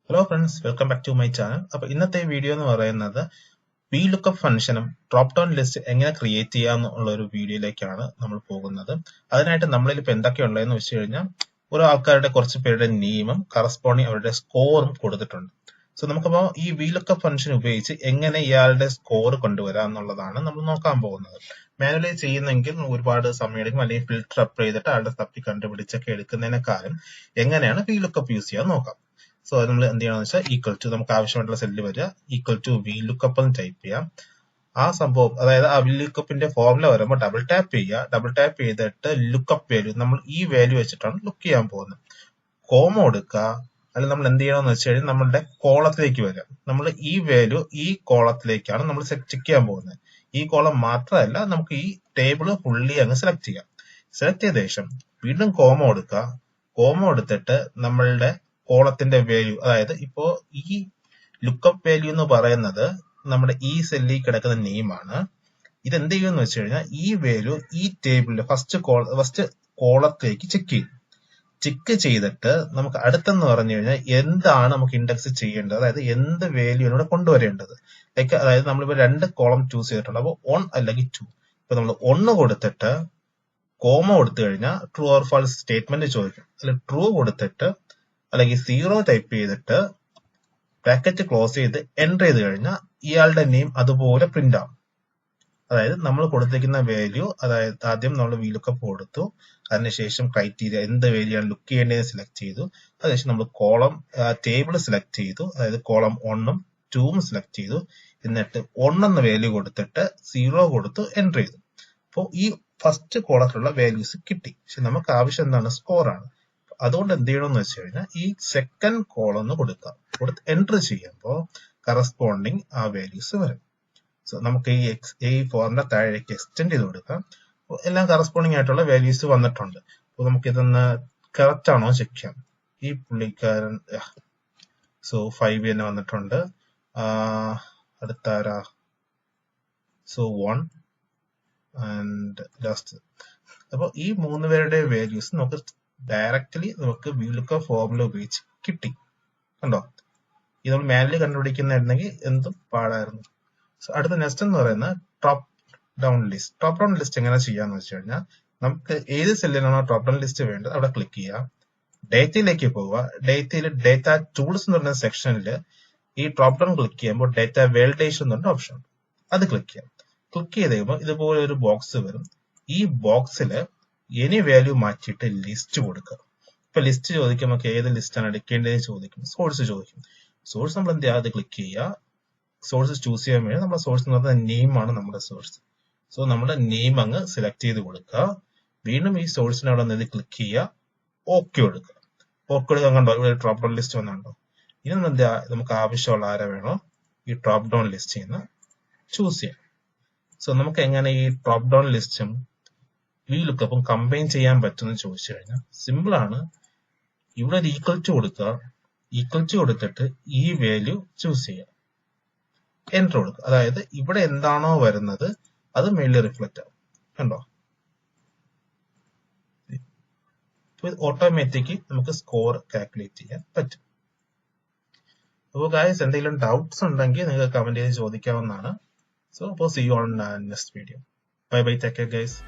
Hello friends, welcome back to my channel. അപ്പോൾ ഇന്നത്തെ video എന്ന് പറയുന്നത് VLOOKUP ഫംഗ്ഷനും ഡ്രോപ്പ് ഡൗൺ ലിസ്റ്റ് എങ്ങനെ ക്രിയേറ്റ് ചെയ്യാന്നുള്ള ഒരു വീഡിയോയിലേക്കാണ് നമ്മൾ പോകുന്നത്. അതിനായിട്ട് നമ്മളിൽ ഇപ്പോൾ എന്തൊക്കെയുള്ളതെന്ന് വെച്ച് കഴിഞ്ഞാൽ ഓരോ ആൾക്കാരുടെ കുറച്ച് പേരുടെ നെയിമും കറസ്പോണ്ടിങ് അവരുടെ സ്കോറും കൊടുത്തിട്ടുണ്ട്. സോ നമുക്കപ്പോൾ ഈ VLOOKUP ഫംഗ്ഷൻ ഉപയോഗിച്ച് എങ്ങനെ ഇയാളുടെ സ്കോർ കൊണ്ടുവരാം എന്നുള്ളതാണ് നമ്മൾ നോക്കാൻ പോകുന്നത്. മാനുവലി ചെയ്യുന്നെങ്കിൽ ഒരുപാട് സമയം എടുക്കും, അല്ലെങ്കിൽ ഫിൽറ്റർ അപ്പ് ചെയ്തിട്ട് ആളുടെ തപ്പി കണ്ടുപിടിച്ചൊക്കെ എടുക്കുന്നതിനേക്കാളും എങ്ങനെയാണ് VLOOKUP യൂസ് ചെയ്യാൻ നോക്കാം. സോ നമ്മൾ എന്ത് ചെയ്യണമെന്ന് വെച്ചാൽ ഈക്വൽ ടു നമുക്ക് ആവശ്യമായിട്ടുള്ള സെല്ലിൽ വരിക, ഈക്വൽ ടു VLOOKUP എന്ന് ടൈപ്പ് ചെയ്യാം. ആ സംഭവം അതായത് ആ VLOOKUPന്റെ ഫോർമുല വരുമ്പോൾ ഡബിൾ ടാപ്പ് ചെയ്യുക. ഡബിൾ ടാപ്പ് ചെയ്തിട്ട് ലുക്കപ്പ് വാല്യൂ നമ്മൾ ഈ വാല്യൂ വെച്ചിട്ടാണ് ലുക്ക് ചെയ്യാൻ പോകുന്നത്. കോമ കൊടുക്കുക. അല്ലെങ്കിൽ നമ്മൾ എന്ത് ചെയ്യണമെന്ന് വെച്ച് കഴിഞ്ഞാൽ നമ്മളുടെ കോളത്തിലേക്ക് വരിക. നമ്മൾ ഈ വാല്യൂ ഈ കോളത്തിലേക്കാണ് നമ്മൾ ചെക്ക് ചെയ്യാൻ പോകുന്നത്. ഈ കോളം മാത്രമല്ല, നമുക്ക് ഈ ടേബിൾ ഫുള്ളി അങ്ങ് സെലക്ട് ചെയ്യാം. സെലക്ട് ചെയ്ത ശേഷം വീണ്ടും കോമ കൊടുക്കുക. കോമ കൊടുത്തിട്ട് നമ്മളുടെ കോളത്തിന്റെ വാല്യൂ, അതായത് ഇപ്പോ ഈ ലുക്കപ്പ് വാല്യൂ എന്ന് പറയുന്നത് നമ്മുടെ ഈ സെല്ലിൽ കിടക്കുന്ന നെയിമാണ്. ഇത് എന്ത് ചെയ്യുമെന്ന് വെച്ച് കഴിഞ്ഞാൽ ഈ വാല്യൂ ഈ ടേബിളിൽ ഫസ്റ്റ് കോളത്തിലേക്ക് ചെക്ക് ചെയ്തിട്ട് നമുക്ക് അടുത്തെന്ന് പറഞ്ഞു കഴിഞ്ഞാൽ എന്താണ് നമുക്ക് ഇൻഡെക്സ് ചെയ്യേണ്ടത്, അതായത് എന്ത് വാല്യൂ ഇവിടെ കൊണ്ടുവരേണ്ടത്. അതായത് നമ്മളിപ്പോ രണ്ട് കോളം ചൂസ് ചെയ്തിട്ടുണ്ട്. അപ്പോൾ 1 അല്ലെങ്കിൽ 2. ഇപ്പൊ നമ്മൾ 1 കൊടുത്തിട്ട് കോമ കൊടുത്തു കഴിഞ്ഞാൽ ട്രൂ ഓർ ഫാൾസ് സ്റ്റേറ്റ്മെന്റ് ചോദിക്കും. അല്ലെങ്കിൽ ട്രൂ കൊടുത്തിട്ട് അല്ലെങ്കിൽ 0 ടൈപ്പ് ചെയ്തിട്ട് ബ്രാക്കറ്റ് ക്ലോസ് ചെയ്ത് എൻ്റർ ചെയ്ത് കഴിഞ്ഞാൽ ഇയാളുടെ നെയിം അതുപോലെ പ്രിന്റ് ആവും. അതായത് നമ്മൾ കൊടുത്തിരിക്കുന്ന വാല്യൂ, അതായത് ആദ്യം നമ്മൾ VLOOKUP കൊടുത്തു, അതിനുശേഷം ക്രൈറ്റീരിയ എന്ത് വാല്യൂ ആണ് ലുക്ക് ചെയ്യേണ്ടത് സെലക്ട് ചെയ്തു, അതിനുശേഷം നമ്മൾ കോളം ടേബിൾ സെലക്ട് ചെയ്തു, അതായത് കോളം 1ഉം 2ഉം സെലക്ട് ചെയ്തു, എന്നിട്ട് 1 എന്ന വാല്യൂ കൊടുത്തിട്ട് 0 കൊടുത്തു എൻ്റർ ചെയ്തു. അപ്പോൾ ഈ ഫസ്റ്റ് കോളത്തിലുള്ള വാല്യൂസ് കിട്ടി. പക്ഷെ നമുക്ക് ആവശ്യം എന്താണ്? സ്കോറാണ്. അതുകൊണ്ട് എന്ത് ചെയ്യണമെന്ന് വെച്ച് കഴിഞ്ഞാൽ ഈ സെക്കൻഡ് കോളം ഒന്ന് കൊടുക്കുക. കൊടുത്ത് എൻ്റർ ചെയ്യുമ്പോൾ കറസ്പോണ്ടിങ് ആ വാല്യൂസ് വരും. സോ നമുക്ക് ഈ ഫോർമുല താഴേക്ക് എക്സ്റ്റെൻഡ് ചെയ്ത് കൊടുക്കാം. എല്ലാം കറസ്പോണ്ടിങ് ആയിട്ടുള്ള വാല്യൂസ് വന്നിട്ടുണ്ട്. അപ്പോൾ നമുക്ക് ഇതൊന്ന് കറക്റ്റ് ആണോ ചെക്ക് ചെയ്യാം. ഈ പുള്ളിക്കാരൻ സോ 5 തന്നെ വന്നിട്ടുണ്ട്. അടുത്താരാ? So 1 and last. അപ്പോൾ ഈ 3 പേരുടെ വാല്യൂസ് നമുക്ക് ഡയറക്റ്റ്ലി നമുക്ക് VLOOKUP ഫോർമുല ഉപയോഗിച്ച് കിട്ടി. കണ്ടോ? ഇത് നമ്മൾ മാനുവലി കണ്ടുപിടിക്കുന്നുണ്ടെങ്കിൽ എന്തും പാടായിരുന്നു. സോ അടുത്ത നെക്സ്റ്റ് എന്ന് പറയുന്നത് top down list. Top down list എങ്ങനെ ചെയ്യാന്ന് വെച്ച് കഴിഞ്ഞാൽ നമുക്ക് ഏത് സെല്ലിനാണോ ടോപ്പ് ഡൗൺ ലിസ്റ്റ് വേണ്ടത് അവിടെ ക്ലിക്ക് ചെയ്യുക. ഡേറ്റയിലേക്ക് പോവുക. ഡേറ്റയിൽ ഡേറ്റ ടൂൾസ് എന്ന് പറയുന്ന സെക്ഷനിൽ ഈ ഡ്രോപ്പ് ഡൗൺ ക്ലിക്ക് ചെയ്യുമ്പോൾ ഡേറ്റ വാലിഡേഷൻ എന്ന് പറഞ്ഞ ഓപ്ഷൻ ഉണ്ട്. അത് ക്ലിക്ക് ചെയ്യാം. ക്ലിക്ക് ചെയ്ത് കഴിയുമ്പോൾ ഇതുപോലെ ഒരു ബോക്സ് വരും. ഈ ബോക്സിൽ എനി വാല്യൂ മാറ്റിയിട്ട് ലിസ്റ്റ് കൊടുക്കുക. ഇപ്പൊ ലിസ്റ്റ് ചോദിക്കും, നമുക്ക് ഏത് ലിസ്റ്റാണ് എടുക്കേണ്ടതെന്ന് ചോദിക്കും, സോഴ്സ് ചോദിക്കും. സോഴ്സ് നമ്മൾ എന്ത് ചെയ്യുക? അത് ക്ലിക്ക് ചെയ്യുക. സോഴ്സ് ചൂസ് ചെയ്യാൻ വേണ്ടി നമ്മുടെ സോഴ്സ് എന്ന് പറയുന്നത് നെയിമാണ് നമ്മുടെ സോഴ്സ്. സോ നമ്മുടെ നെയിം അങ്ങ് സെലക്ട് ചെയ്ത് കൊടുക്കുക. വീണ്ടും ഈ സോഴ്സിന് അവിടെ നിന്ന് ക്ലിക്ക് ചെയ്യുക, ഓക്കെ കൊടുക്കുക. ഓക്കെ കൊടുക്കാൻ കണ്ടോ ഇവിടെ ഡ്രോപ്പ് ഡൗൺ ലിസ്റ്റ് വന്നുണ്ടോ? ഇനി നമ്മൾ എന്താ, നമുക്ക് ആവശ്യമുള്ള ആരെ വേണോ ഈ ഡ്രോപ്പ് ഡൗൺ ലിസ്റ്റ് നിന്ന് ചൂസ് ചെയ്യാം. സോ നമുക്ക് എങ്ങനെ ഈ ഡ്രോപ്പ് ഡൗൺ ലിസ്റ്റും VLOOKUPും കമ്പൈൻ ചെയ്യാൻ പറ്റുമെന്ന് ചോദിച്ചു കഴിഞ്ഞാൽ സിമ്പിൾ ആണ്. ഇവിടെ ഒരു ഈക്വൽ ടു കൊടുക്കുക. ഈക്വൽ ടു കൊടുത്തിട്ട് ഈ വാല്യൂ ചൂസ് ചെയ്യുക, എൻ്റർ കൊടുക്കുക. അതായത് ഇവിടെ എന്താണോ വരുന്നത് അത് മെയിലിൽ റിഫ്ലക്റ്റ് ആവും. കണ്ടോ? ഓട്ടോമാറ്റിക് നമുക്ക് സ്കോർ കാൽക്കുലേറ്റ് ചെയ്യാൻ പറ്റും. അപ്പോൾ ഗൈസ്, എന്തെങ്കിലും ഡൗട്ട്സ് ഉണ്ടെങ്കിൽ നിങ്ങൾക്ക് കമന്റ് ചെയ്ത് ചോദിക്കാവുന്നതാണ്. സോ അപ്പോൾ see you on next video. Bye bye, take care guys.